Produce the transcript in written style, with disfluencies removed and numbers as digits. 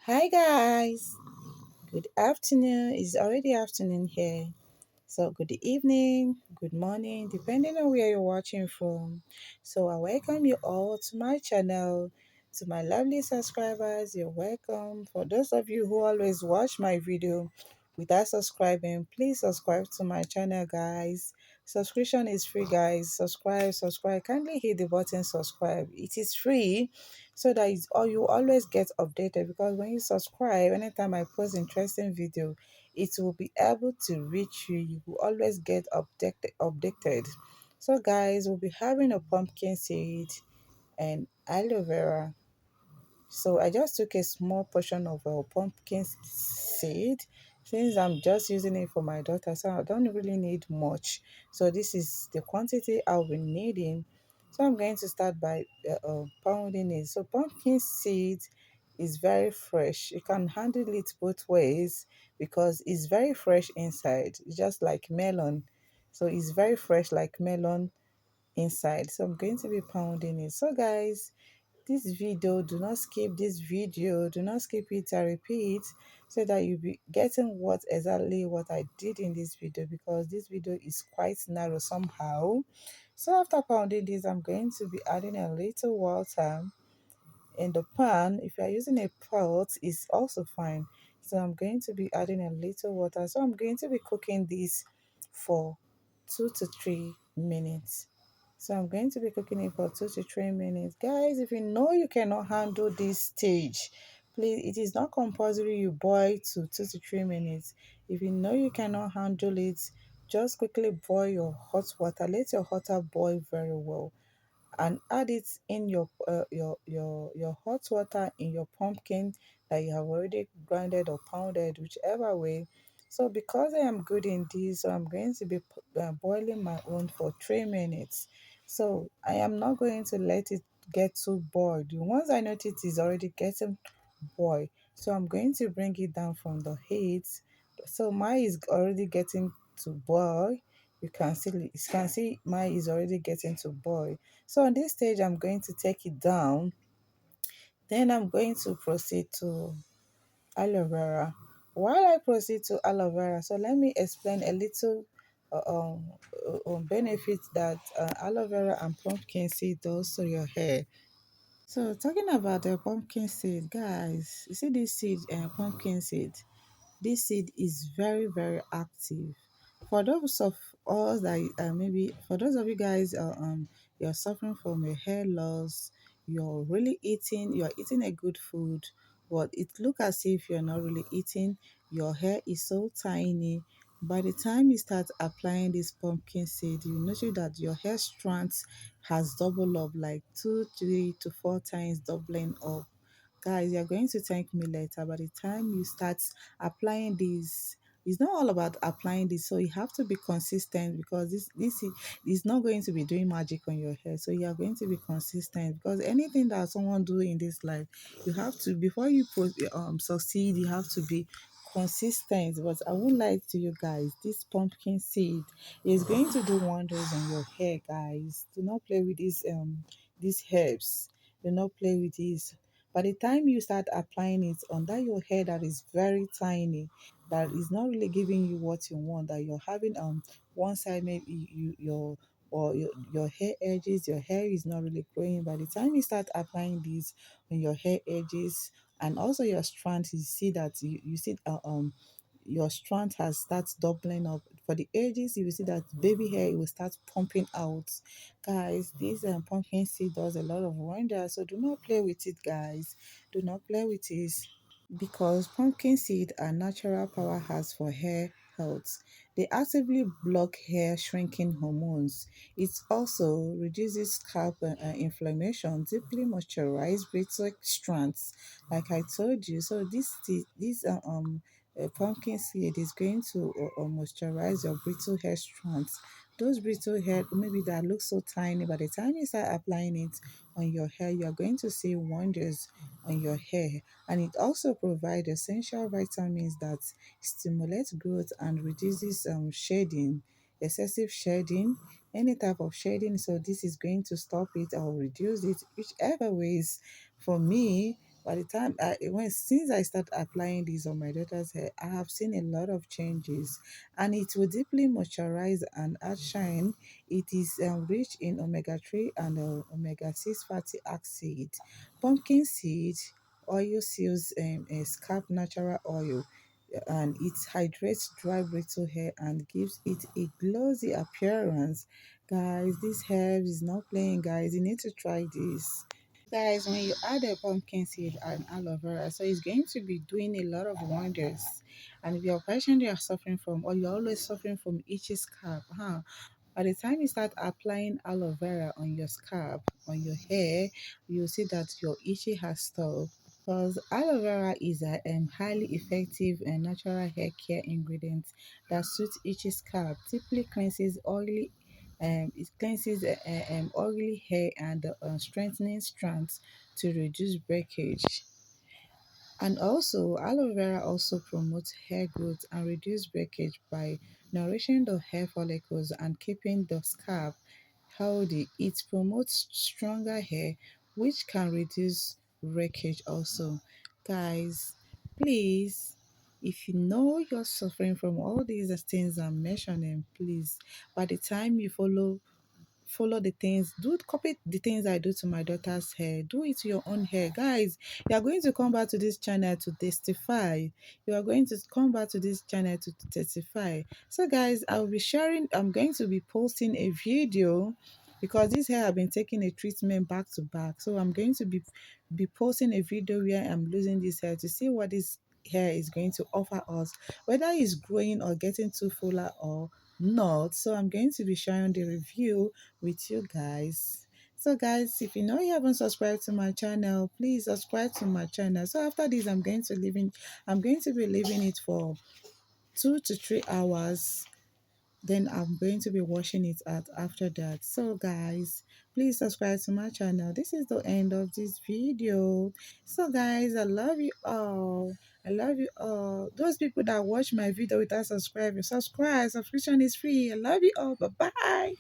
Hi guys, good afternoon. It's already afternoon here. So good evening, good morning, depending on where you're watching from. So I welcome you all to my channel. To my lovely subscribers, you're welcome. For those of you who always watch my video without subscribing, please subscribe to my channel, guys. Subscription is free, guys. Subscribe. Kindly hit the button subscribe. It is free so that you always get updated, because when you subscribe, anytime I post interesting video, it will be able to reach you. You will always get updated. So guys, we'll be having a pumpkin seed and aloe vera. So I just took a small portion of a pumpkin seed, since I'm just using it for my daughter, so I don't really need much. So this is the quantity I'll be needing. So I'm going to start by pounding it. So pumpkin seed is very fresh. You can handle it both ways because it's very fresh inside. It's just like melon. So it's very fresh like melon inside. So I'm going to be pounding it. So guys, this video, do not skip this video, do not skip it and repeat, so that you'll be getting what I did in this video, because this video is quite narrow somehow. So after pounding this, I'm going to be adding a little water in the pan. If you are using a pot, it's also fine. So I'm going to be adding a little water. So I'm going to be cooking this for 2 to 3 minutes. So I'm going to be cooking it for 2 to 3 minutes. Guys, if you know you cannot handle this stage, please, it is not compulsory you boil to 2 to 3 minutes. If you know you cannot handle it, just quickly boil your hot water. Let your water boil very well and add it in your hot water in your pumpkin that you have already grinded or pounded, whichever way. So because I am good in this, so I'm going to be boiling my own for 3 minutes. So I am not going to let it get too boiled. Once I notice it is already getting boiled, so I'm going to bring it down from the heat. So mine is already getting to boil. You can see mine is already getting to boil. So on this stage, I'm going to take it down. Then I'm going to proceed to aloe vera. While I proceed to aloe vera, so let me explain a little benefits that aloe vera and pumpkin seed does to your hair. So talking about the pumpkin seed, guys, you see this seed, pumpkin seed. This seed is very active. For those of us that maybe for those of you guys you're suffering from a hair loss, you're eating a good food, but it look as if you're not really eating. Your hair is so tiny. By the time you start applying this pumpkin seed, you notice that your hair strands has doubled up, like 2, 3 to 4 times doubling up. Guys, you're going to thank me later. By the time you start applying this, it's not all about applying this, so you have to be consistent, because is not going to be doing magic on your hair. So you are going to be consistent, because anything that someone do in this life, you have to, before you succeed, you have to be consistent. But I won't lie to you guys, this pumpkin seed is going to do wonders on your hair. Guys, do not play with these herbs. Do not play with these. By the time you start applying it under your hair that is very tiny, that is not really giving you what you want, that you're having one side, maybe your hair edges, your hair is not really growing. By the time you start applying this on your hair edges and also your strands, you see that you see your strand has starts doubling up. For the edges, you will see that baby hair, it will start pumping out. Guys, this pumpkin seed does a lot of wonders, so do not play with it, guys. Do not play with it, because pumpkin seed are natural powerhouse for hair health. They actively block hair shrinking hormones. It also reduces scalp inflammation, deeply moisturize brittle strands, like I told you. So this pumpkin seed is going to moisturize your brittle hair strands. Those brittle hair, maybe that look so tiny, by the time you start applying it on your hair, you are going to see wonders on your hair. And it also provides essential vitamins that stimulate growth and reduces shedding, excessive shedding, any type of shedding. So this is going to stop it or reduce it, whichever ways. For me, By the time since I start applying this on my daughter's hair, I have seen a lot of changes, and it will deeply moisturize and add shine. It is rich in omega 3 and omega 6 fatty acid. Pumpkin seed oil seals a scalp natural oil, and it hydrates dry brittle hair and gives it a glossy appearance. Guys, this hair is not playing, guys. You need to try this. Guys, when you add a pumpkin seed and aloe vera, so it's going to be doing a lot of wonders. And if you're patient you are suffering from, or you're always suffering from itchy scalp, by the time you start applying aloe vera on your scalp, on your hair, you'll see that your itchy has stopped. Because aloe vera is a highly effective and natural hair care ingredient that suits itchy scalp. Typically cleanses oily hair and strengthening strands to reduce breakage. And also, aloe vera also promotes hair growth and reduce breakage by nourishing the hair follicles and keeping the scalp healthy. It promotes stronger hair, which can reduce breakage also. Guys, please, if you know you're suffering from all these things I'm mentioning, please, by the time you follow the things, do copy the things I do to my daughter's hair, do it to your own hair. Guys, you are going to come back to this channel to testify. You are going to come back to this channel to testify. So guys, I'm going to be posting a video, because this hair have been taking a treatment back to back. So I'm going to be posting a video where I'm losing this hair to see what this hair is going to offer us, whether it's growing or getting too fuller or not. So I'm going to be sharing the review with you guys. So guys, if you know you haven't subscribed to my channel, please subscribe to my channel. So after this, I'm going to be leaving it for 2 to 3 hours. Then I'm going to be washing it out after that. So guys, please subscribe to my channel. This is the end of this video. So guys, I love you all. I love you all. Those people that watch my video without subscribing, subscribe. Subscription is free. I love you all. Bye bye.